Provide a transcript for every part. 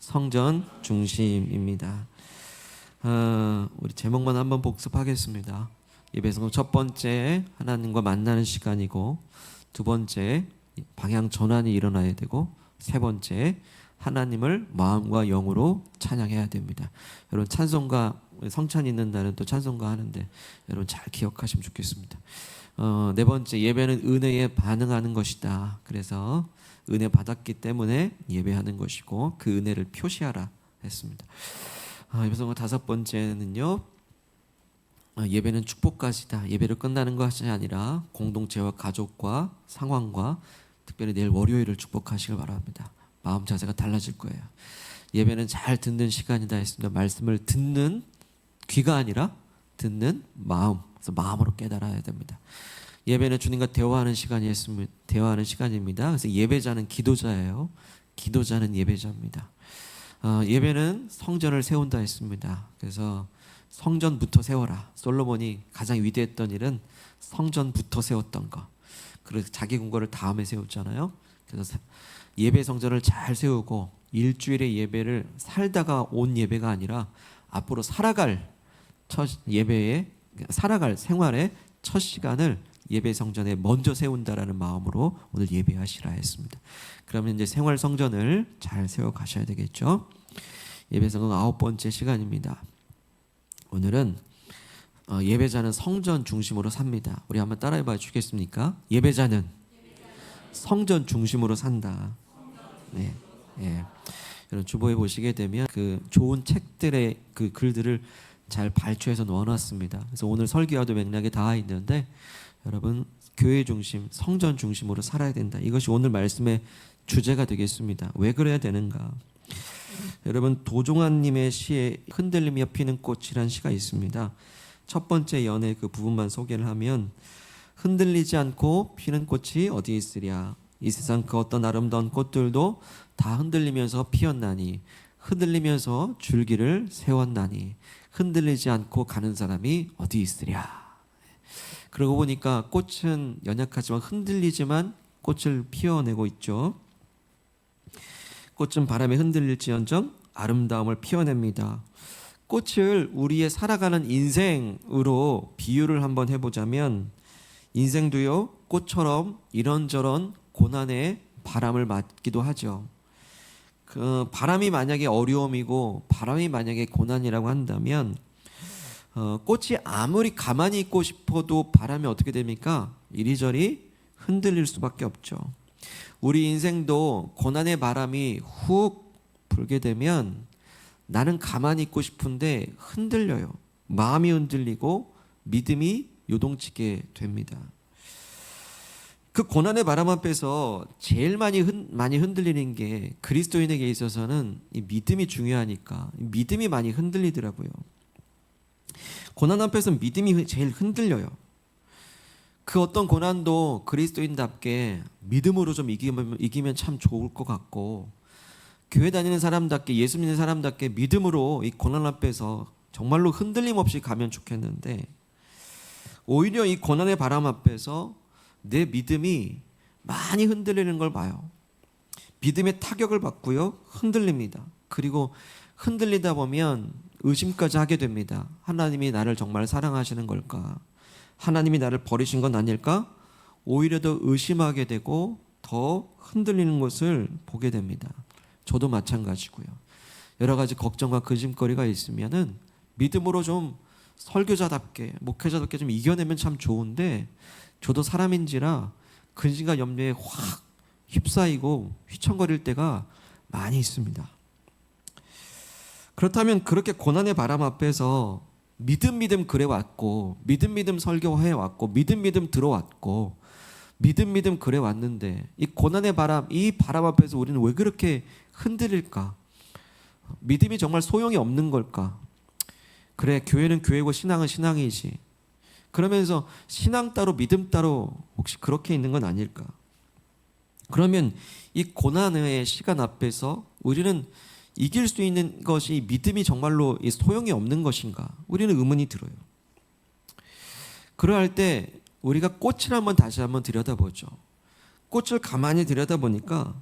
성전 중심입니다. 우리 제목만 한번 복습하겠습니다. 예배성공 첫 번째 하나님과 만나는 시간이고, 두 번째 방향 전환이 일어나야 되고, 세 번째 하나님을 마음과 영으로 찬양해야 됩니다. 여러분 찬송가 성찬 있는 날은 또 찬송가 하는데 여러분 잘 기억하시면 좋겠습니다. 네 번째 예배는 은혜에 반응하는 것이다. 그래서 은혜 받았기 때문에 예배하는 것이고 그 은혜를 표시하라 했습니다. 예배성공 다섯 번째는요, 예배는 축복까지다. 예배를 끝나는 것이 아니라 공동체와 가족과 상황과 특별히 내일 월요일을 축복하시길 바랍니다. 마음 자세가 달라질 거예요. 예배는 잘 듣는 시간이다 했습니다. 말씀을 듣는 귀가 아니라 듣는 마음. 그래서 마음으로 깨달아야 됩니다. 예배는 주님과 대화하는 시간입니다. 그래서 예배자는 기도자예요. 기도자는 예배자입니다. 예배는 성전을 세운다 했습니다. 그래서 성전부터 세워라. 솔로몬이 가장 위대했던 일은 성전부터 세웠던 거. 그래서 자기 궁궐을 다음에 세웠잖아요. 그래서 예배 성전을 잘 세우고 일주일의 예배를 살다가 온 예배가 아니라 앞으로 살아갈 생활의 첫 시간을 예배 성전에 먼저 세운다라는 마음으로 오늘 예배하시라 했습니다. 그러면 이제 생활 성전을 잘 세워 가셔야 되겠죠. 예배 성전 아홉 번째 시간입니다. 오늘은 예배자는 성전 중심으로 삽니다. 우리 한번 따라해 봐 주겠습니까? 예배자는 성전 중심으로 산다. 네. 예. 여러분 주보에 보시게 되면 그 좋은 책들의 그 글들을 잘 발췌해서 넣어놨습니다. 그래서 오늘 설교와도 맥락에 닿아 있는데 여러분 교회 중심, 성전 중심으로 살아야 된다. 이것이 오늘 말씀의 주제가 되겠습니다. 왜 그래야 되는가? 여러분 도종환님의 시에 흔들리며 피는 꽃이라는 시가 있습니다. 첫 번째 연의 그 부분만 소개를 하면 흔들리지 않고 피는 꽃이 어디 있으랴. 이 세상 그 어떤 아름다운 꽃들도 다 흔들리면서 피었나니 흔들리면서 줄기를 세웠나니 흔들리지 않고 가는 사람이 어디 있으랴. 그러고 보니까 꽃은 연약하지만 흔들리지만 꽃을 피워내고 있죠. 꽃은 바람에 흔들릴지언정 아름다움을 피워냅니다. 꽃을 우리의 살아가는 인생으로 비유를 한번 해보자면 인생도요 꽃처럼 이런저런 고난의 바람을 맞기도 하죠. 그 바람이 만약에 어려움이고 바람이 만약에 고난이라고 한다면 꽃이 아무리 가만히 있고 싶어도 바람이 어떻게 됩니까? 이리저리 흔들릴 수밖에 없죠. 우리 인생도 고난의 바람이 훅 불게 되면 나는 가만히 있고 싶은데 흔들려요. 마음이 흔들리고 믿음이 요동치게 됩니다. 그 고난의 바람 앞에서 제일 많이 흔들리는 게 그리스도인에게 있어서는 이 믿음이 중요하니까 믿음이 많이 흔들리더라고요. 고난 앞에서 믿음이 제일 흔들려요. 그 어떤 고난도 그리스도인답게 믿음으로 좀 이기면 참 좋을 것 같고 교회 다니는 사람답게 예수 믿는 사람답게 믿음으로 이 고난 앞에서 정말로 흔들림 없이 가면 좋겠는데 오히려 이 고난의 바람 앞에서 내 믿음이 많이 흔들리는 걸 봐요. 믿음의 타격을 받고요. 흔들립니다. 그리고 흔들리다 보면 의심까지 하게 됩니다. 하나님이 나를 정말 사랑하시는 걸까? 하나님이 나를 버리신 건 아닐까? 오히려 더 의심하게 되고 더 흔들리는 것을 보게 됩니다. 저도 마찬가지고요. 여러 가지 걱정과 근심거리가 있으면은 믿음으로 좀 설교자답게 목회자답게 좀 이겨내면 참 좋은데 저도 사람인지라 근심과 염려에 확 휩싸이고 휘청거릴 때가 많이 있습니다. 그렇다면 그렇게 고난의 바람 앞에서 믿음 그래왔고 믿음 설교해왔고 믿음 들어왔고 믿음 그래왔는데 이 고난의 바람, 이 바람 앞에서 우리는 왜 그렇게 흔들릴까? 믿음이 정말 소용이 없는 걸까? 그래, 교회는 교회고 신앙은 신앙이지. 그러면서 신앙 따로 믿음 따로 혹시 그렇게 있는 건 아닐까? 그러면 이 고난의 시간 앞에서 우리는 이길 수 있는 것이 믿음이 정말로 소용이 없는 것인가? 우리는 의문이 들어요. 그러할 때 우리가 꽃을 다시 한번 들여다보죠. 꽃을 가만히 들여다보니까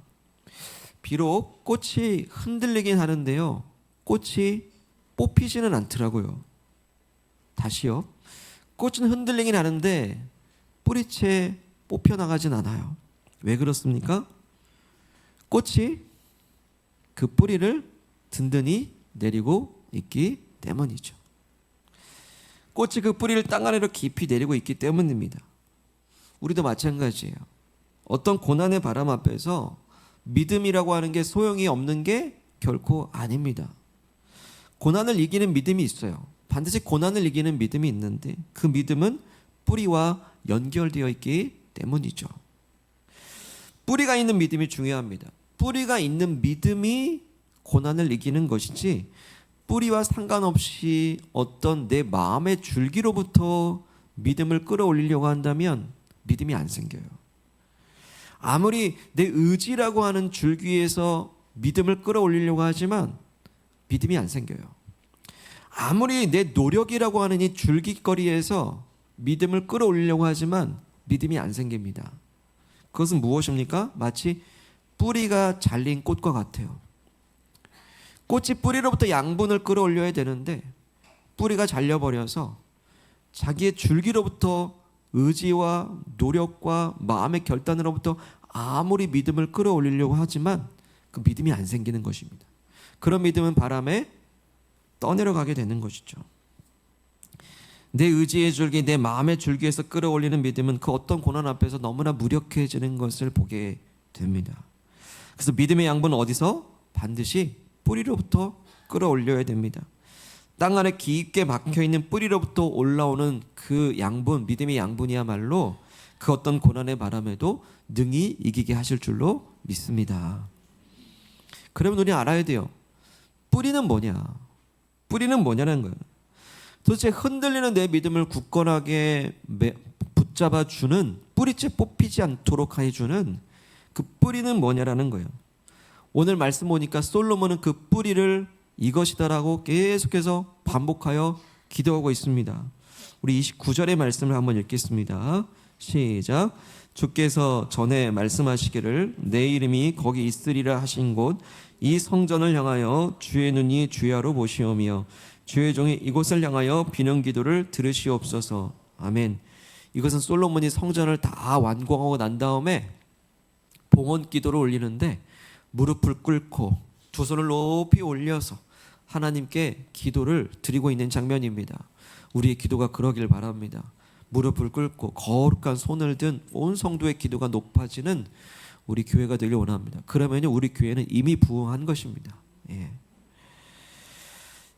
비록 꽃이 흔들리긴 하는데요, 꽃이 뽑히지는 않더라고요. 다시요. 꽃은 흔들리긴 하는데 뿌리채 뽑혀 나가진 않아요. 왜 그렇습니까? 꽃이 그 뿌리를 든든히 내리고 있기 때문이죠. 꽃이 그 뿌리를 땅 아래로 깊이 내리고 있기 때문입니다. 우리도 마찬가지예요. 어떤 고난의 바람 앞에서 믿음이라고 하는 게 소용이 없는 게 결코 아닙니다. 고난을 이기는 믿음이 있어요. 반드시 고난을 이기는 믿음이 있는데 그 믿음은 뿌리와 연결되어 있기 때문이죠. 뿌리가 있는 믿음이 중요합니다. 뿌리가 있는 믿음이 고난을 이기는 것이지, 뿌리와 상관없이 어떤 내 마음의 줄기로부터 믿음을 끌어올리려고 한다면 믿음이 안 생겨요. 아무리 내 의지라고 하는 줄기에서 믿음을 끌어올리려고 하지만 믿음이 안 생겨요. 아무리 내 노력이라고 하는 이 줄기거리에서 믿음을 끌어올리려고 하지만 믿음이 안 생깁니다. 그것은 무엇입니까? 마치 뿌리가 잘린 꽃과 같아요. 꽃이 뿌리로부터 양분을 끌어올려야 되는데 뿌리가 잘려버려서 자기의 줄기로부터 의지와 노력과 마음의 결단으로부터 아무리 믿음을 끌어올리려고 하지만 그 믿음이 안 생기는 것입니다. 그런 믿음은 바람에 떠내려가게 되는 것이죠. 내 의지의 줄기, 내 마음의 줄기에서 끌어올리는 믿음은 그 어떤 고난 앞에서 너무나 무력해지는 것을 보게 됩니다. 그래서 믿음의 양분은 어디서? 반드시 뿌리로부터 끌어올려야 됩니다. 땅 안에 깊게 박혀있는 뿌리로부터 올라오는 그 양분, 믿음의 양분이야말로 그 어떤 고난의 바람에도 능히 이기게 하실 줄로 믿습니다. 그러면 우리 알아야 돼요. 뿌리는 뭐냐? 뿌리는 뭐냐는 거예요. 도대체 흔들리는 내 믿음을 굳건하게 붙잡아주는, 뿌리채 뽑히지 않도록 해주는 그 뿌리는 뭐냐라는 거예요. 오늘 말씀 보니까 솔로몬은 그 뿌리를 이것이다라고 계속해서 반복하여 기도하고 있습니다. 우리 29절의 말씀을 한번 읽겠습니다. 시작. 주께서 전에 말씀하시기를 내 이름이 거기 있으리라 하신 곳 이 성전을 향하여 주의 눈이 주야로 보시오며 주의 종이 이곳을 향하여 비는 기도를 들으시옵소서. 아멘. 이것은 솔로몬이 성전을 다 완공하고 난 다음에 봉헌 기도를 올리는데 무릎을 꿇고 두 손을 높이 올려서 하나님께 기도를 드리고 있는 장면입니다. 우리의 기도가 그러길 바랍니다. 무릎을 꿇고 거룩한 손을 든 온 성도의 기도가 높아지는 우리 교회가 되길 원합니다. 그러면 우리 교회는 이미 부흥한 것입니다. 예.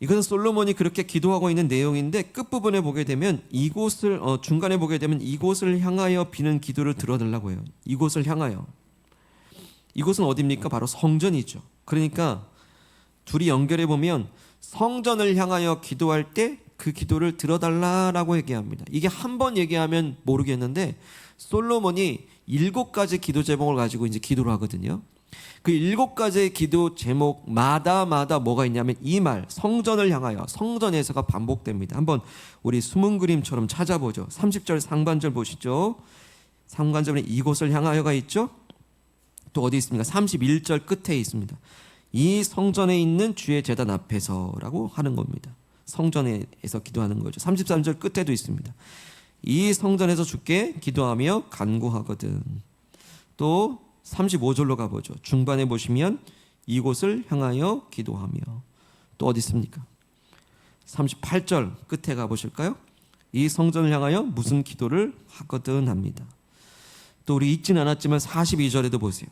이것은 솔로몬이 그렇게 기도하고 있는 내용인데 끝부분에 보게 되면 이곳을 중간에 보게 되면 이곳을 향하여 비는 기도를 들어달라고 해요. 이곳을 향하여. 이곳은 어디입니까? 바로 성전이죠. 그러니까 둘이 연결해 보면 성전을 향하여 기도할 때 그 기도를 들어달라라고 얘기합니다. 이게 한 번 얘기하면 모르겠는데 솔로몬이 7가지 기도 제목을 가지고 이제 기도를 하거든요. 그 7가지의 기도 제목마다 뭐가 있냐면 이 말 성전을 향하여, 성전에서가 반복됩니다. 한번 우리 숨은 그림처럼 찾아보죠. 30절 상반절 보시죠. 상반절에 이곳을 향하여가 있죠. 또 어디 있습니까? 31절 끝에 있습니다. 이 성전에 있는 주의 제단 앞에서라고 하는 겁니다. 성전에서 기도하는 거죠. 33절 끝에도 있습니다. 이 성전에서 주께 기도하며 간구하거든. 또 35절로 가보죠. 중반에 보시면 이곳을 향하여 기도하며. 또 어디 있습니까? 38절 끝에 가보실까요? 이 성전을 향하여 무슨 기도를 하거든 합니다. 또 우리 잊진 않았지만 42절에도 보세요.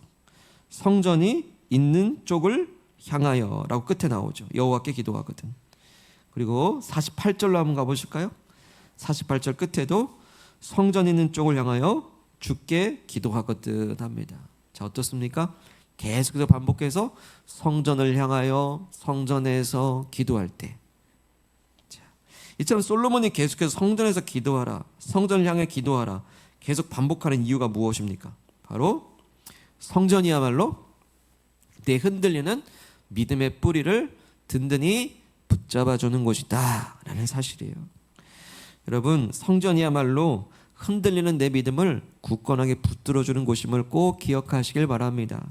성전이 있는 쪽을 향하여 라고 끝에 나오죠. 여호와께 기도하거든. 그리고 48절로 한번 가보실까요? 48절 끝에도 성전 있는 쪽을 향하여 주께 기도하거든 합니다. 자, 어떻습니까? 계속해서 반복해서 성전을 향하여, 성전에서 기도할 때. 자, 이처럼 솔로몬이 계속해서 성전에서 기도하라, 성전을 향해 기도하라 계속 반복하는 이유가 무엇입니까? 바로 성전이야말로 내 흔들리는 믿음의 뿌리를 든든히 붙잡아주는 곳이다 라는 사실이에요. 여러분, 성전이야말로 흔들리는 내 믿음을 굳건하게 붙들어주는 곳임을 꼭 기억하시길 바랍니다.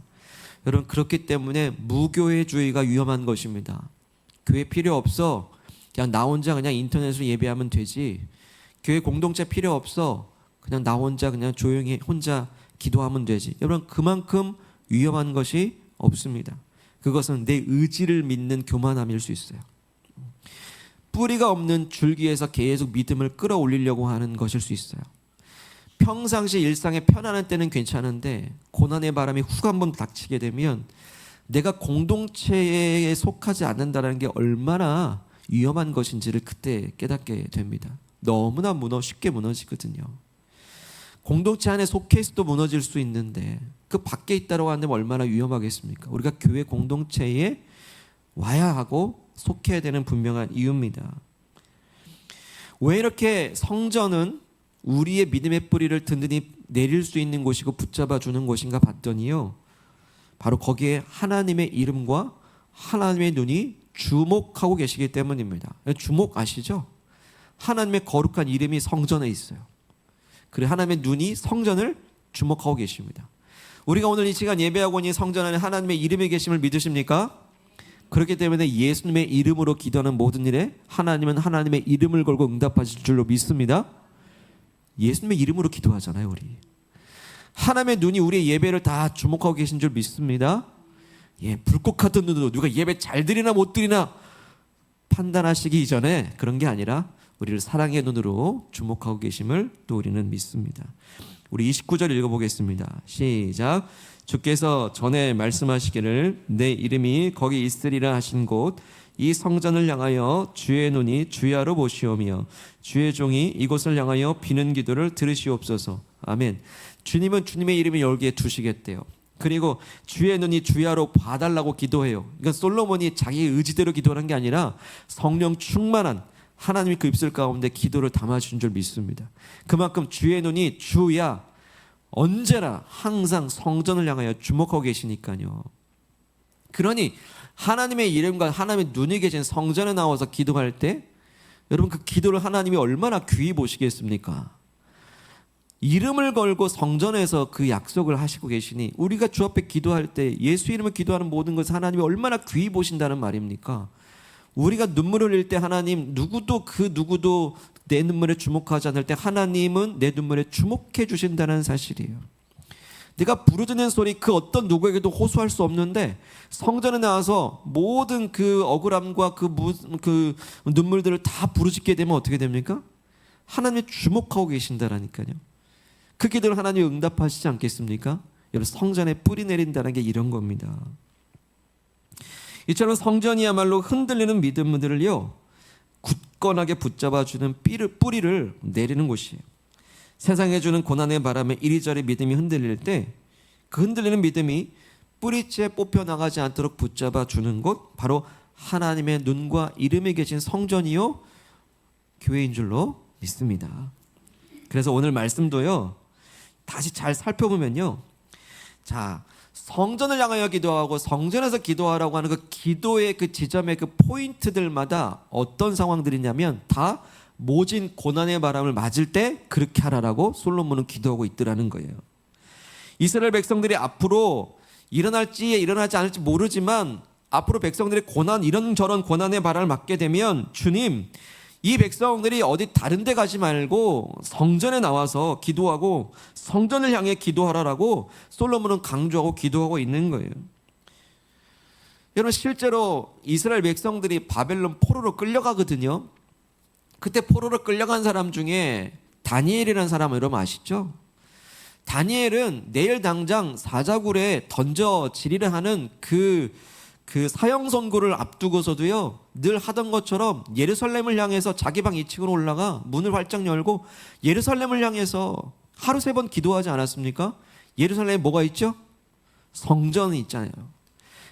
여러분, 그렇기 때문에 무교회주의가 위험한 것입니다. 교회 필요 없어. 그냥 나 혼자 그냥 인터넷으로 예배하면 되지. 교회 공동체 필요 없어. 그냥 나 혼자 그냥 조용히 혼자 기도하면 되지. 여러분, 그만큼 위험한 것이 없습니다. 그것은 내 의지를 믿는 교만함일 수 있어요. 뿌리가 없는 줄기에서 계속 믿음을 끌어올리려고 하는 것일 수 있어요. 평상시 일상에 편안한 때는 괜찮은데 고난의 바람이 훅 한번 닥치게 되면 내가 공동체에 속하지 않는다는 게 얼마나 위험한 것인지를 그때 깨닫게 됩니다. 너무나 쉽게 무너지거든요. 공동체 안에 속해 있어도 무너질 수 있는데 그 밖에 있다고 하는데 얼마나 위험하겠습니까? 우리가 교회 공동체에 와야 하고 속해야 되는 분명한 이유입니다. 왜 이렇게 성전은 우리의 믿음의 뿌리를 든든히 내릴 수 있는 곳이고 붙잡아 주는 곳인가 봤더니요, 바로 거기에 하나님의 이름과 하나님의 눈이 주목하고 계시기 때문입니다. 주목 아시죠? 하나님의 거룩한 이름이 성전에 있어요. 그리고 하나님의 눈이 성전을 주목하고 계십니다. 우리가 오늘 이 시간 예배하고 있는 성전 안에 하나님의 이름이 계심을 믿으십니까? 그렇기 때문에 예수님의 이름으로 기도하는 모든 일에 하나님은 하나님의 이름을 걸고 응답하실 줄로 믿습니다. 예수님의 이름으로 기도하잖아요, 우리. 하나님의 눈이 우리의 예배를 다 주목하고 계신 줄 믿습니다. 불꽃 같은 눈으로 누가 예배 잘 드리나 못 드리나 판단하시기 이전에 그런 게 아니라 우리를 사랑의 눈으로 주목하고 계심을 또 우리는 믿습니다. 우리 29절 읽어보겠습니다. 시작. 주께서 전에 말씀하시기를 내 이름이 거기 있으리라 하신 곳 이 성전을 향하여 주의 눈이 주야로 보시오며 주의 종이 이곳을 향하여 비는 기도를 들으시옵소서. 아멘. 주님은 주님의 이름을 여기에 두시겠대요. 그리고 주의 눈이 주야로 봐달라고 기도해요. 그러니까 솔로몬이 자기의 의지대로 기도하는 게 아니라 성령 충만한 하나님이 그 입술 가운데 기도를 담아주신 줄 믿습니다. 그만큼 주의 눈이 주야 언제나 항상 성전을 향하여 주목하고 계시니까요. 그러니 하나님의 이름과 하나님의 눈이 계신 성전에 나와서 기도할 때 여러분, 그 기도를 하나님이 얼마나 귀히 보시겠습니까? 이름을 걸고 성전에서 그 약속을 하시고 계시니 우리가 주 앞에 기도할 때 예수 이름을 기도하는 모든 것을 하나님이 얼마나 귀히 보신다는 말입니까? 우리가 눈물을 흘릴 때 하나님 누구도 내 눈물에 주목하지 않을 때 하나님은 내 눈물에 주목해 주신다는 사실이에요. 내가 부르짖는 소리 그 어떤 누구에게도 호소할 수 없는데 성전에 나와서 모든 그 억울함과 그 눈물들을 다 부르짖게 되면 어떻게 됩니까? 하나님이 주목하고 계신다라니까요. 그 기도를 하나님이 응답하시지 않겠습니까? 여러분, 성전에 뿌리 내린다는 게 이런 겁니다. 이처럼 성전이야말로 흔들리는 믿음들을요 굳건하게 붙잡아주는 뿌리를 내리는 곳이에요. 세상에 주는 고난의 바람에 이리저리 믿음이 흔들릴 때 그 흔들리는 믿음이 뿌리째 뽑혀나가지 않도록 붙잡아주는 곳, 바로 하나님의 눈과 이름이 계신 성전이요 교회인 줄로 믿습니다. 그래서 오늘 말씀도요 다시 잘 살펴보면요, 자, 성전을 향하여 기도하고 성전에서 기도하라고 하는 그 기도의 그 지점의 그 포인트들마다 어떤 상황들이냐면 다 모진 고난의 바람을 맞을 때 그렇게 하라라고 솔로몬은 기도하고 있더라는 거예요. 이스라엘 백성들이 앞으로 일어날지 일어나지 않을지 모르지만 앞으로 백성들이 이런저런 고난의 바람을 맞게 되면 주님, 이 백성들이 어디 다른 데 가지 말고 성전에 나와서 기도하고 성전을 향해 기도하라라고 솔로몬은 강조하고 기도하고 있는 거예요. 여러분, 실제로 이스라엘 백성들이 바벨론 포로로 끌려가거든요. 그때 포로로 끌려간 사람 중에 다니엘이라는 사람 여러분 아시죠? 다니엘은 내일 당장 사자굴에 던져지리라 하는 그 사형 선고를 앞두고서도요 늘 하던 것처럼 예루살렘을 향해서 자기 방 2층으로 올라가 문을 활짝 열고 예루살렘을 향해서 하루 3번 기도하지 않았습니까? 예루살렘에 뭐가 있죠? 성전이 있잖아요.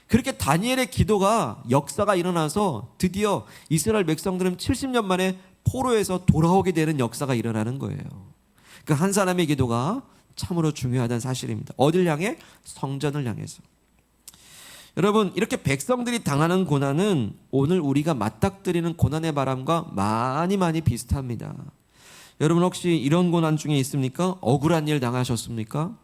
그렇게 다니엘의 기도가 역사가 일어나서 드디어 이스라엘 백성들은 70년 만에 포로에서 돌아오게 되는 역사가 일어나는 거예요. 그 한 사람의 기도가 참으로 중요하다는 사실입니다. 어딜 향해? 성전을 향해서. 여러분, 이렇게 백성들이 당하는 고난은 오늘 우리가 맞닥뜨리는 고난의 바람과 많이 비슷합니다. 여러분, 혹시 이런 고난 중에 있습니까? 억울한 일 당하셨습니까?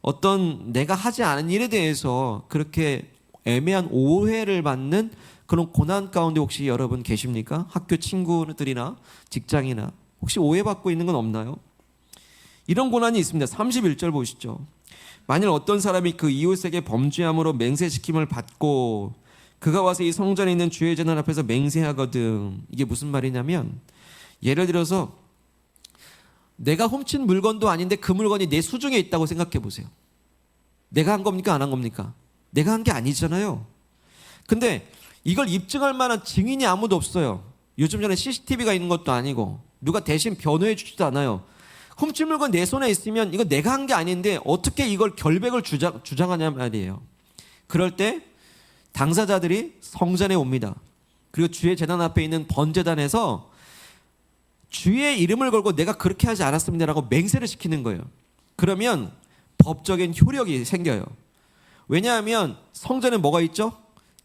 어떤 내가 하지 않은 일에 대해서 그렇게 애매한 오해를 받는 그런 고난 가운데 혹시 여러분 계십니까? 학교 친구들이나 직장이나 혹시 오해받고 있는 건 없나요? 이런 고난이 있습니다. 31절 보시죠. 만일 어떤 사람이 그 이웃에게 범죄함으로 맹세시킴을 받고 그가 와서 이 성전에 있는 주의 제단 앞에서 맹세하거든. 이게 무슨 말이냐면 예를 들어서 내가 훔친 물건도 아닌데 그 물건이 내 수중에 있다고 생각해 보세요. 내가 한 겁니까? 안 한 겁니까? 내가 한 게 아니잖아요. 근데 이걸 입증할 만한 증인이 아무도 없어요. 요즘 전에 CCTV가 있는 것도 아니고 누가 대신 변호해 주지도 않아요. 훔친 물건 내 손에 있으면 이거 내가 한 게 아닌데 어떻게 이걸 결백을 주장하냐 말이에요. 그럴 때 당사자들이 성전에 옵니다. 그리고 주의 제단 앞에 있는 번제단에서 주의 이름을 걸고 내가 그렇게 하지 않았습니다라고 맹세를 시키는 거예요. 그러면 법적인 효력이 생겨요. 왜냐하면 성전에 뭐가 있죠?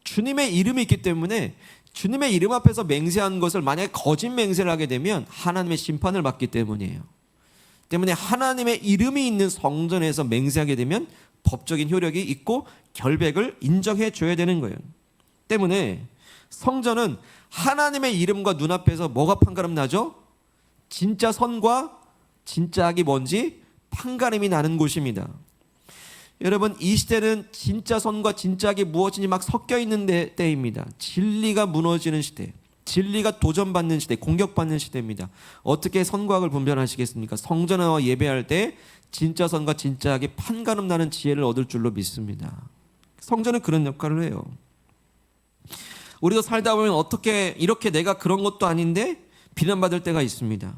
주님의 이름이 있기 때문에 주님의 이름 앞에서 맹세한 것을 만약에 거짓 맹세를 하게 되면 하나님의 심판을 받기 때문이에요. 때문에 하나님의 이름이 있는 성전에서 맹세하게 되면 법적인 효력이 있고 결백을 인정해 줘야 되는 거예요. 때문에 성전은 하나님의 이름과 눈앞에서 뭐가 판가름 나죠? 진짜 선과 진짜 악이 뭔지 판가름이 나는 곳입니다. 여러분, 이 시대는 진짜 선과 진짜 악이 무엇인지 막 섞여 있는 때입니다. 진리가 무너지는 시대, 진리가 도전받는 시대, 공격받는 시대입니다. 어떻게 선과 악을 분별하시겠습니까? 성전에 나와 예배할 때 진짜 선과 진짜 악이 판가름 나는 지혜를 얻을 줄로 믿습니다. 성전은 그런 역할을 해요. 우리도 살다 보면 어떻게 이렇게 내가 그런 것도 아닌데 비난받을 때가 있습니다.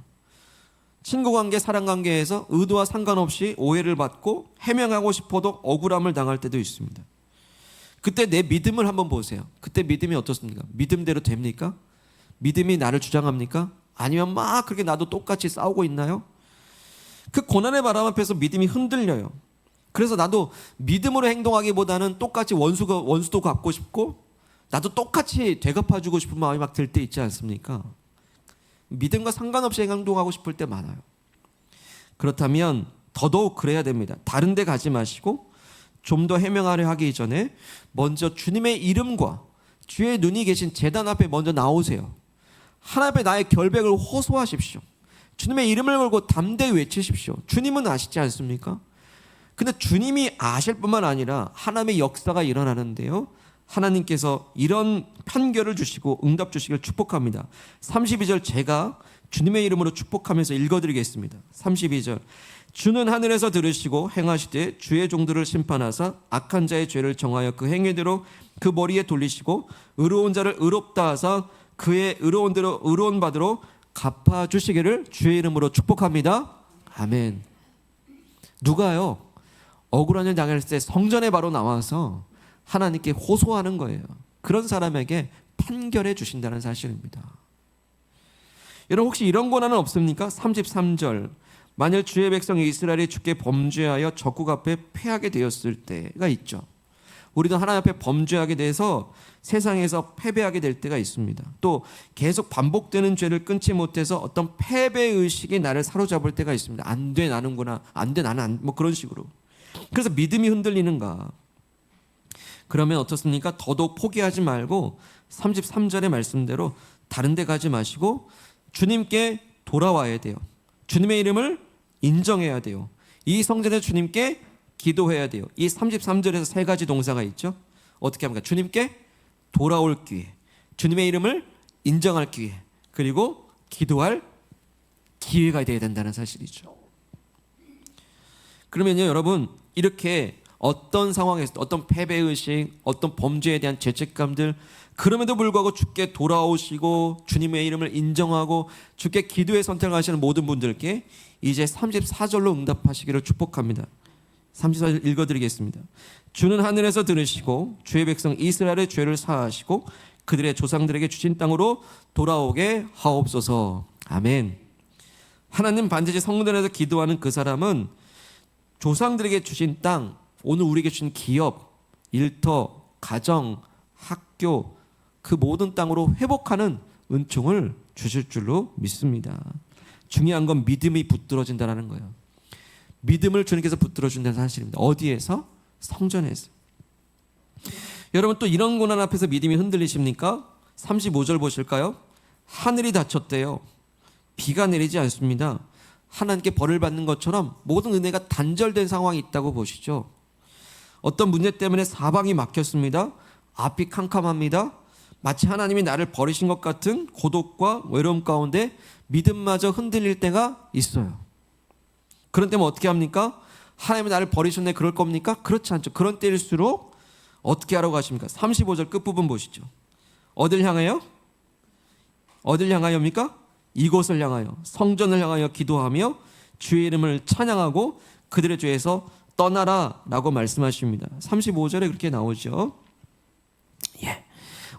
친구 관계, 사랑 관계에서 의도와 상관없이 오해를 받고 해명하고 싶어도 억울함을 당할 때도 있습니다. 그때 내 믿음을 한번 보세요. 그때 믿음이 어떻습니까? 믿음대로 됩니까? 믿음이 나를 주장합니까? 아니면 막 그렇게 나도 똑같이 싸우고 있나요? 그 고난의 바람 앞에서 믿음이 흔들려요. 그래서 나도 믿음으로 행동하기보다는 똑같이 원수도 갚고 싶고 나도 똑같이 되갚아주고 싶은 마음이 막 들 때 있지 않습니까? 믿음과 상관없이 행동하고 싶을 때 많아요. 그렇다면 더더욱 그래야 됩니다. 다른 데 가지 마시고 좀 더 해명하려 하기 전에 먼저 주님의 이름과 주의 눈이 계신 제단 앞에 먼저 나오세요. 하나님 앞에 나의 결백을 호소하십시오. 주님의 이름을 걸고 담대히 외치십시오. 주님은 아시지 않습니까? 근데 주님이 아실 뿐만 아니라 하나님의 역사가 일어나는데요. 하나님께서 이런 판결을 주시고 응답 주시길 축복합니다. 32절 제가 주님의 이름으로 축복하면서 읽어드리겠습니다. 32절 주는 하늘에서 들으시고 행하시되 주의 종들을 심판하사 악한 자의 죄를 정하여 그 행위대로 그 머리에 돌리시고 의로운 자를 의롭다 하사 그의 의로운 대로 의로운 바대로 갚아주시기를 주의 이름으로 축복합니다. 아멘. 누가요? 억울한 일 당했을 때 성전에 바로 나와서 하나님께 호소하는 거예요. 그런 사람에게 판결해 주신다는 사실입니다. 여러분 혹시 이런 고난은 없습니까? 33절 만일 주의 백성 이스라엘이 주께 범죄하여 적국 앞에 패하게 되었을 때가 있죠. 우리도 하나님 앞에 범죄하게 돼서 세상에서 패배하게 될 때가 있습니다. 또 계속 반복되는 죄를 끊지 못해서 어떤 패배의식이 나를 사로잡을 때가 있습니다. 안 돼 나는구나, 안 돼 나는 뭐 그런 식으로. 그래서 믿음이 흔들리는가? 그러면 어떻습니까? 더더욱 포기하지 말고 33절의 말씀대로 다른 데 가지 마시고 주님께 돌아와야 돼요. 주님의 이름을 인정해야 돼요. 이 성전에 주님께 기도해야 돼요. 이 33절에서 세 가지 동사가 있죠. 어떻게 합니까? 주님께 돌아올 기회, 주님의 이름을 인정할 기회, 그리고 기도할 기회가 되어야 된다는 사실이죠. 그러면요 여러분 이렇게 어떤 상황에서 어떤 패배의식, 어떤 범죄에 대한 죄책감들 그럼에도 불구하고 주께 돌아오시고 주님의 이름을 인정하고 주께 기도의 선택하시는 모든 분들께 이제 34절로 응답하시기를 축복합니다. 34절 읽어드리겠습니다. 주는 하늘에서 들으시고 주의 백성 이스라엘의 죄를 사하시고 그들의 조상들에게 주신 땅으로 돌아오게 하옵소서. 아멘. 하나님 반드시 성전에서 기도하는 그 사람은 조상들에게 주신 땅, 오늘 우리에게 주신 기업, 일터, 가정, 학교 그 모든 땅으로 회복하는 은총을 주실 줄로 믿습니다. 중요한 건 믿음이 붙들어진다는 거예요. 믿음을 주님께서 붙들어 준다는 사실입니다. 어디에서? 성전에서. 여러분 또 이런 고난 앞에서 믿음이 흔들리십니까? 35절 보실까요? 하늘이 닫혔대요. 비가 내리지 않습니다. 하나님께 벌을 받는 것처럼 모든 은혜가 단절된 상황이 있다고 보시죠. 어떤 문제 때문에 사방이 막혔습니다. 앞이 캄캄합니다. 마치 하나님이 나를 버리신 것 같은 고독과 외로움 가운데 믿음마저 흔들릴 때가 있어요. 그런 때면 어떻게 합니까? 하나님이 나를 버리셨네 그럴 겁니까? 그렇지 않죠. 그런 때일수록 어떻게 하라고 하십니까? 35절 끝부분 보시죠. 어딜 향하여? 어딜 향하여입니까? 이곳을 향하여 성전을 향하여 기도하며 주의 이름을 찬양하고 그들의 죄에서 떠나라 라고 말씀하십니다. 35절에 그렇게 나오죠. 예.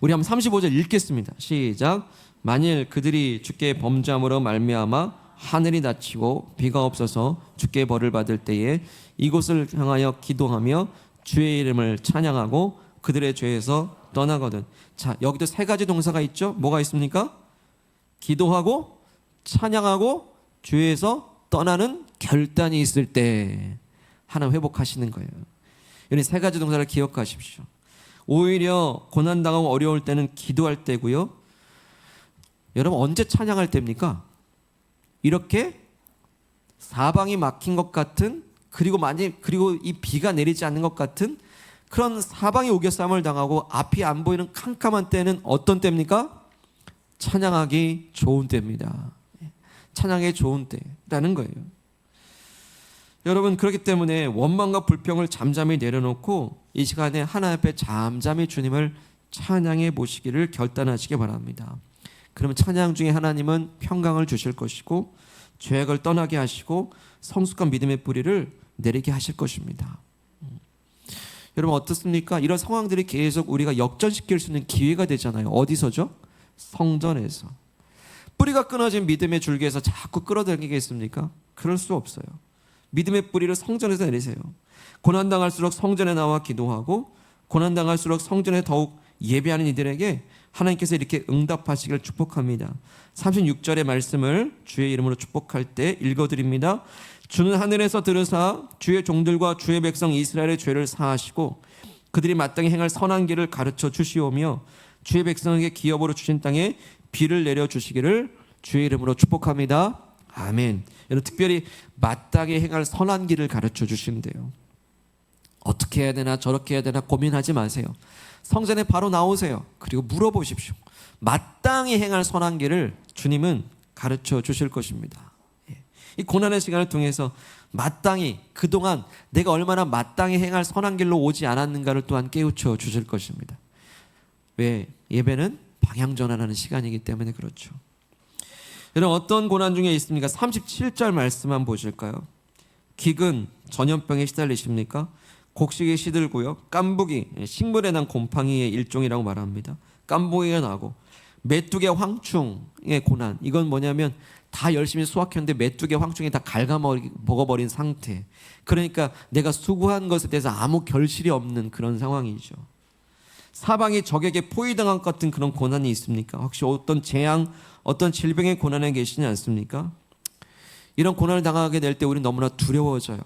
우리 한번 35절 읽겠습니다. 시작. 만일 그들이 주께 범죄함으로 말미암아 하늘이 닫히고 비가 없어서 주께 벌을 받을 때에 이곳을 향하여 기도하며 주의 이름을 찬양하고 그들의 죄에서 떠나거든. 자, 여기도 세 가지 동사가 있죠. 뭐가 있습니까? 기도하고 찬양하고 죄에서 떠나는 결단이 있을 때 하나님 회복하시는 거예요. 이런 세 가지 동사를 기억하십시오. 오히려 고난당하고 어려울 때는 기도할 때고요. 여러분 언제 찬양할 때입니까? 이렇게 사방이 막힌 것 같은 그리고 이 비가 내리지 않는 것 같은 그런 사방이 우겨싸움을 당하고 앞이 안 보이는 캄캄한 때는 어떤 때입니까? 찬양하기 좋은 때입니다. 찬양하기 좋은 때라는 거예요. 여러분 그렇기 때문에 원망과 불평을 잠잠히 내려놓고 이 시간에 하나님 앞에 잠잠히 주님을 찬양해 보시기를 결단하시기 바랍니다. 그러면 찬양 중에 하나님은 평강을 주실 것이고 죄악을 떠나게 하시고 성숙한 믿음의 뿌리를 내리게 하실 것입니다. 여러분 어떻습니까? 이런 상황들이 계속 우리가 역전시킬 수 있는 기회가 되잖아요. 어디서죠? 성전에서. 뿌리가 끊어진 믿음의 줄기에서 자꾸 끌어당기겠습니까? 그럴 수 없어요. 믿음의 뿌리를 성전에서 내리세요. 고난당할수록 성전에 나와 기도하고 고난당할수록 성전에 더욱 예배하는 이들에게 하나님께서 이렇게 응답하시기를 축복합니다. 36절의 말씀을 주의 이름으로 축복할 때 읽어드립니다. 주는 하늘에서 들으사 주의 종들과 주의 백성 이스라엘의 죄를 사하시고 그들이 마땅히 행할 선한 길을 가르쳐 주시오며 주의 백성에게 기업으로 주신 땅에 비를 내려 주시기를 주의 이름으로 축복합니다. 아멘. 여러분 특별히 마땅히 행할 선한 길을 가르쳐 주신대요. 어떻게 해야 되나 저렇게 해야 되나 고민하지 마세요. 성전에 바로 나오세요. 그리고 물어보십시오. 마땅히 행할 선한 길을 주님은 가르쳐 주실 것입니다. 이 고난의 시간을 통해서 마땅히 그동안 내가 얼마나 마땅히 행할 선한 길로 오지 않았는가를 또한 깨우쳐 주실 것입니다. 왜? 예배는 방향 전환하는 시간이기 때문에 그렇죠. 여러분 어떤 고난 중에 있습니까? 37절 말씀만 보실까요? 기근, 전염병에 시달리십니까? 곡식이 시들고요. 깐부기, 식물에 난 곰팡이의 일종이라고 말합니다. 깐부기가 나고 메뚜기 황충의 고난. 이건 뭐냐면 다 열심히 수확했는데 메뚜기 황충이 다 갉아먹어버린 상태. 그러니까 내가 수고한 것에 대해서 아무 결실이 없는 그런 상황이죠. 사방이 적에게 포위당한 것 같은 그런 고난이 있습니까? 혹시 어떤 재앙, 어떤 질병의 고난에 계시지 않습니까? 이런 고난을 당하게 될 때 우리는 너무나 두려워져요.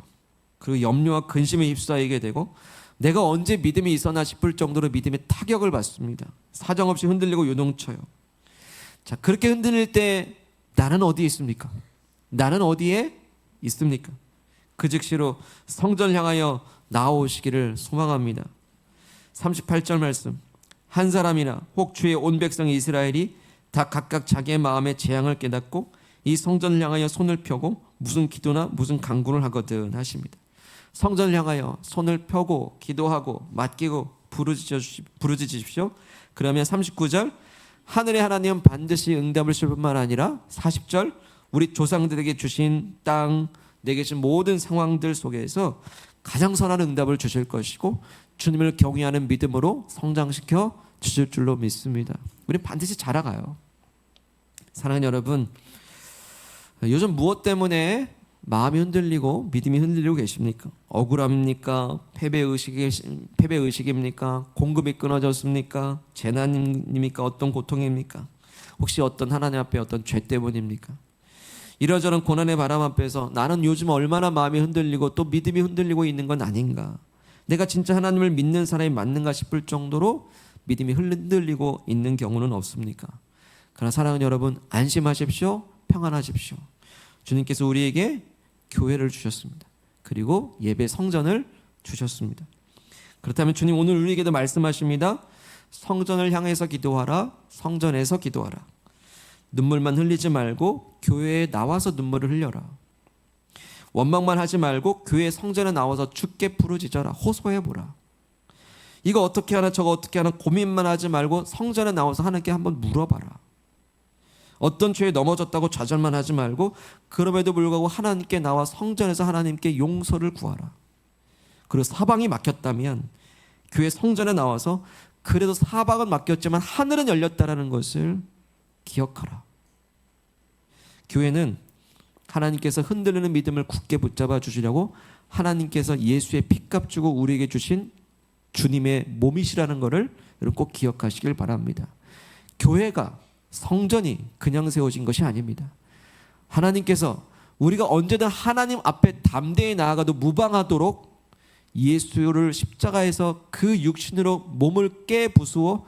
그리고 염려와 근심에 휩싸이게 되고 내가 언제 믿음이 있었나 싶을 정도로 믿음의 타격을 받습니다. 사정없이 흔들리고 요동쳐요. 자, 그렇게 흔들릴 때 나는 어디에 있습니까? 나는 어디에 있습니까? 그 즉시로 성전을 향하여 나오시기를 소망합니다. 38절 말씀. 한 사람이나 혹 주의 온 백성 이스라엘이 다 각각 자기의 마음의 재앙을 깨닫고 이 성전을 향하여 손을 펴고 무슨 기도나 무슨 간구를 하거든 하십니다. 성전을 향하여 손을 펴고 기도하고 맡기고 부르짖으십시오. 그러면 39절 하늘의 하나님은 반드시 응답을 주실 뿐만 아니라 40절 우리 조상들에게 주신 땅 내게 주신 모든 상황들 속에서 가장 선한 응답을 주실 것이고 주님을 경외하는 믿음으로 성장시켜 주실 줄로 믿습니다. 우리는 반드시 자라가요. 사랑하는 여러분, 요즘 무엇 때문에 마음이 흔들리고 믿음이 흔들리고 계십니까? 억울함입니까? 패배의식입니까? 공급이 끊어졌습니까? 재난입니까? 어떤 고통입니까? 혹시 어떤 하나님 앞에 어떤 죄 때문입니까? 이러저런 고난의 바람 앞에서 나는 요즘 얼마나 마음이 흔들리고 또 믿음이 흔들리고 있는 건 아닌가, 내가 진짜 하나님을 믿는 사람이 맞는가 싶을 정도로 믿음이 흔들리고 있는 경우는 없습니까? 그러나 사랑하는 여러분, 안심하십시오. 평안하십시오. 주님께서 우리에게 교회를 주셨습니다. 그리고 예배 성전을 주셨습니다. 그렇다면 주님 오늘 우리에게도 말씀하십니다. 성전을 향해서 기도하라. 성전에서 기도하라. 눈물만 흘리지 말고 교회에 나와서 눈물을 흘려라. 원망만 하지 말고 교회 성전에 나와서 주께 부르짖어라. 호소해보라. 이거 어떻게 하나 저거 어떻게 하나 고민만 하지 말고 성전에 나와서 하나님께 한번 물어봐라. 어떤 죄에 넘어졌다고 좌절만 하지 말고 그럼에도 불구하고 하나님께 나와 성전에서 하나님께 용서를 구하라. 그리고 사방이 막혔다면 교회 성전에 나와서 그래도 사방은 막혔지만 하늘은 열렸다라는 것을 기억하라. 교회는 하나님께서 흔들리는 믿음을 굳게 붙잡아 주시려고 하나님께서 예수의 피값 주고 우리에게 주신 주님의 몸이시라는 것을 여러분 꼭 기억하시길 바랍니다. 교회가, 성전이 그냥 세워진 것이 아닙니다. 하나님께서 우리가 언제든 하나님 앞에 담대히 나아가도 무방하도록 예수를 십자가에서 그 육신으로 몸을 깨부수어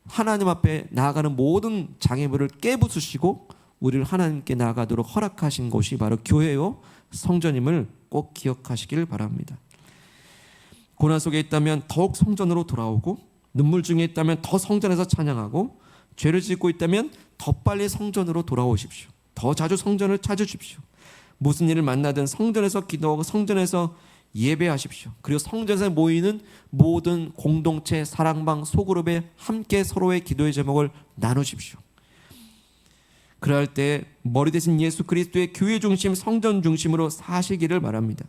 하나님 앞에 나아가는 모든 장애물을 깨부수시고 우리를 하나님께 나아가도록 허락하신 곳이 바로 교회요 성전임을 꼭 기억하시길 바랍니다. 고난 속에 있다면 더욱 성전으로 돌아오고, 눈물 중에 있다면 더 성전에서 찬양하고, 죄를 짓고 있다면 더 빨리 성전으로 돌아오십시오. 더 자주 성전을 찾으십시오. 무슨 일을 만나든 성전에서 기도하고 성전에서 예배하십시오. 그리고 성전에서 모이는 모든 공동체, 사랑방, 소그룹에 함께 서로의 기도의 제목을 나누십시오. 그럴 때 머리 대신 예수 그리스도의 교회 중심, 성전 중심으로 사시기를 바랍니다.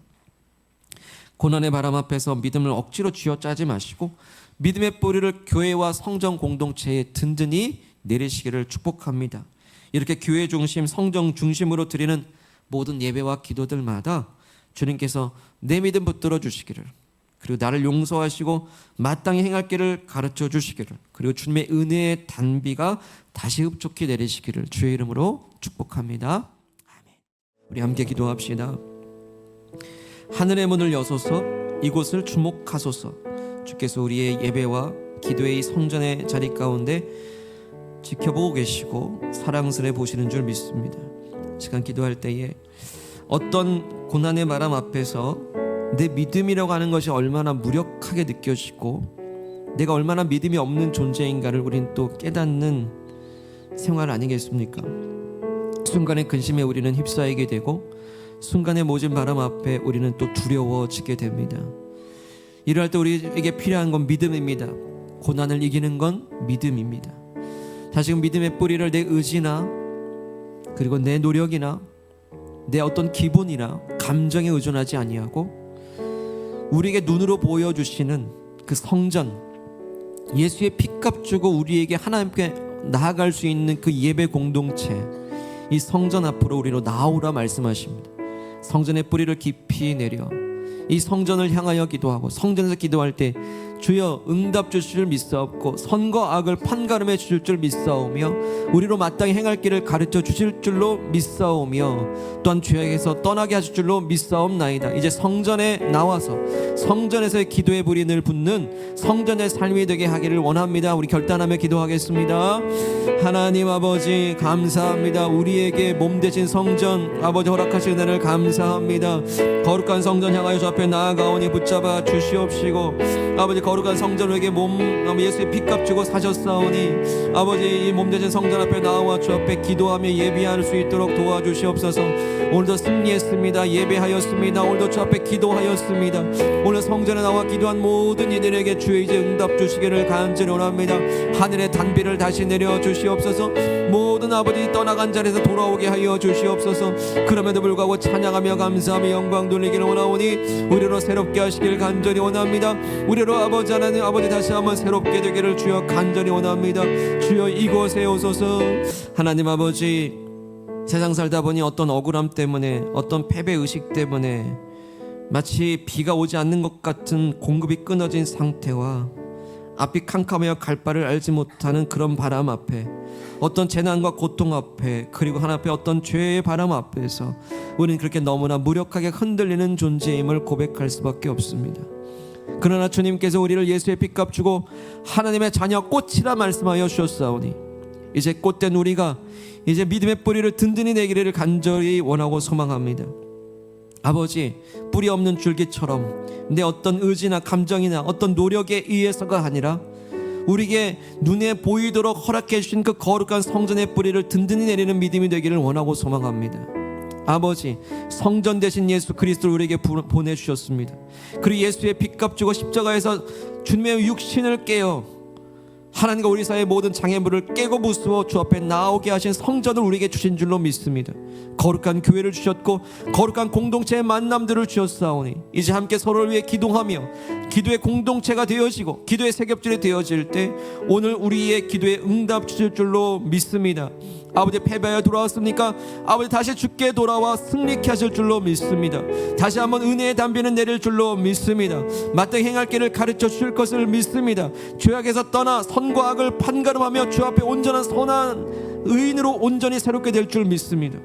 고난의 바람 앞에서 믿음을 억지로 쥐어짜지 마시고 믿음의 뿌리를 교회와 성전 공동체에 든든히 내리시기를 축복합니다. 이렇게 교회 중심, 성전 중심으로 드리는 모든 예배와 기도들마다 주님께서 내 믿음 붙들어 주시기를, 그리고 나를 용서하시고 마땅히 행할 길을 가르쳐 주시기를, 그리고 주님의 은혜의 단비가 다시 흡족히 내리시기를 주의 이름으로 축복합니다. 아멘. 우리 함께 기도합시다. 하늘의 문을 여소서, 이곳을 주목하소서. 주께서 우리의 예배와 기도의 성전의 자리 가운데 지켜보고 계시고 사랑스레 보시는 줄 믿습니다. 시간 기도할 때에 어떤 고난의 바람 앞에서 내 믿음이라고 하는 것이 얼마나 무력하게 느껴지고 내가 얼마나 믿음이 없는 존재인가를 우리는 또 깨닫는 생활 아니겠습니까? 순간의 근심에 우리는 휩싸이게 되고 순간의 모진 바람 앞에 우리는 또 두려워지게 됩니다. 이럴 때 우리에게 필요한 건 믿음입니다. 고난을 이기는 건 믿음입니다. 다시금 믿음의 뿌리를 내 의지나 그리고 내 노력이나 내 어떤 기분이나 감정에 의존하지 아니하고 우리에게 눈으로 보여주시는 그 성전, 예수의 피값 주고 우리에게 하나님께 나아갈 수 있는 그 예배 공동체, 이 성전 앞으로 우리로 나오라 말씀하십니다. 성전의 뿌리를 깊이 내려 이 성전을 향하여 기도하고 성전에서 기도할 때 주여 응답 주실 줄 믿사옵고 선과 악을 판가름해 주실 줄 믿사오며 우리로 마땅히 행할 길을 가르쳐 주실 줄로 믿사오며 또한 죄악에서 떠나게 하실 줄로 믿사옵나이다. 이제 성전에 나와서 성전에서의 기도의 불이 늘 붙는 성전의 삶이 되게 하기를 원합니다. 우리 결단하며 기도하겠습니다. 하나님 아버지 감사합니다. 우리에게 몸 되신 성전 아버지 허락하신 은혜를 감사합니다. 거룩한 성전 향하여 주 앞에 나아가오니 붙잡아 주시옵시고 아버지 거룩한 성전에게 몸 예수의 피값 주고 사셨사오니 아버지 이 몸 되신 성전 앞에 나와 주 앞에 기도하며 예배할 수 있도록 도와주시옵소서. 오늘도 승리했습니다. 예배하였습니다. 오늘도 주 앞에 기도하였습니다. 오늘 성전에 나와 기도한 모든 이들에게 주의 이제 응답 주시기를 간절히 원합니다. 하늘의 단비를 다시 내려 주시옵소서. 모든 아버지 떠나간 자리에서 돌아오게 하여 주시옵소서. 그럼에도 불구하고 찬양하며 감사하며 영광 돌리기를 원하오니 우리로 새롭게 하시길 간절히 원합니다. 우리로 아버지 하나님 아버지 다시 한번 새롭게 되기를 주여 간절히 원합니다. 주여 이곳에 오소서. 하나님 아버지 세상 살다 보니 어떤 억울함 때문에 어떤 패배의식 때문에 마치 비가 오지 않는 것 같은 공급이 끊어진 상태와 앞이 캄캄하여 갈 바를 알지 못하는 그런 바람 앞에, 어떤 재난과 고통 앞에, 그리고 하나 앞에 어떤 죄의 바람 앞에서 우리는 그렇게 너무나 무력하게 흔들리는 존재임을 고백할 수밖에 없습니다. 그러나 주님께서 우리를 예수의 핏값 주고 하나님의 자녀 꽃이라 말씀하여 주셨사오니 이제 꽃된 우리가 이제 믿음의 뿌리를 든든히 내기를 간절히 원하고 소망합니다. 아버지, 뿌리 없는 줄기처럼 내 어떤 의지나 감정이나 어떤 노력에 의해서가 아니라 우리에게 눈에 보이도록 허락해 주신 그 거룩한 성전의 뿌리를 든든히 내리는 믿음이 되기를 원하고 소망합니다. 아버지, 성전 되신 예수 그리스도를 우리에게 보내주셨습니다. 그리고 예수의 핏값 주고 십자가에서 주님의 육신을 깨어 하나님과 우리 사이의 모든 장애물을 깨고 부수어 주 앞에 나오게 하신 성전을 우리에게 주신 줄로 믿습니다. 거룩한 교회를 주셨고 거룩한 공동체의 만남들을 주셨사오니 이제 함께 서로를 위해 기도하며 기도의 공동체가 되어지고 기도의 세겹줄이 되어질 때 오늘 우리의 기도에 응답 주실 줄로 믿습니다. 아버지, 패배하여 돌아왔습니까? 아버지, 다시 주께 돌아와 승리케 하실 줄로 믿습니다. 다시 한번 은혜의 담비는 내릴 줄로 믿습니다. 마땅히 행할 길을 가르쳐 주실 것을 믿습니다. 죄악에서 떠나 선과 악을 판가름하며 주 앞에 온전한 선한 의인으로 온전히 새롭게 될 줄 믿습니다.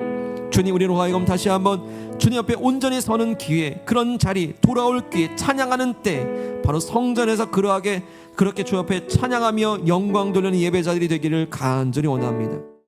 주님, 우리로 하여금 다시 한번 주님 앞에 온전히 서는 기회, 그런 자리, 돌아올 기회, 찬양하는 때 바로 성전에서 그렇게 주 앞에 찬양하며 영광 돌리는 예배자들이 되기를 간절히 원합니다.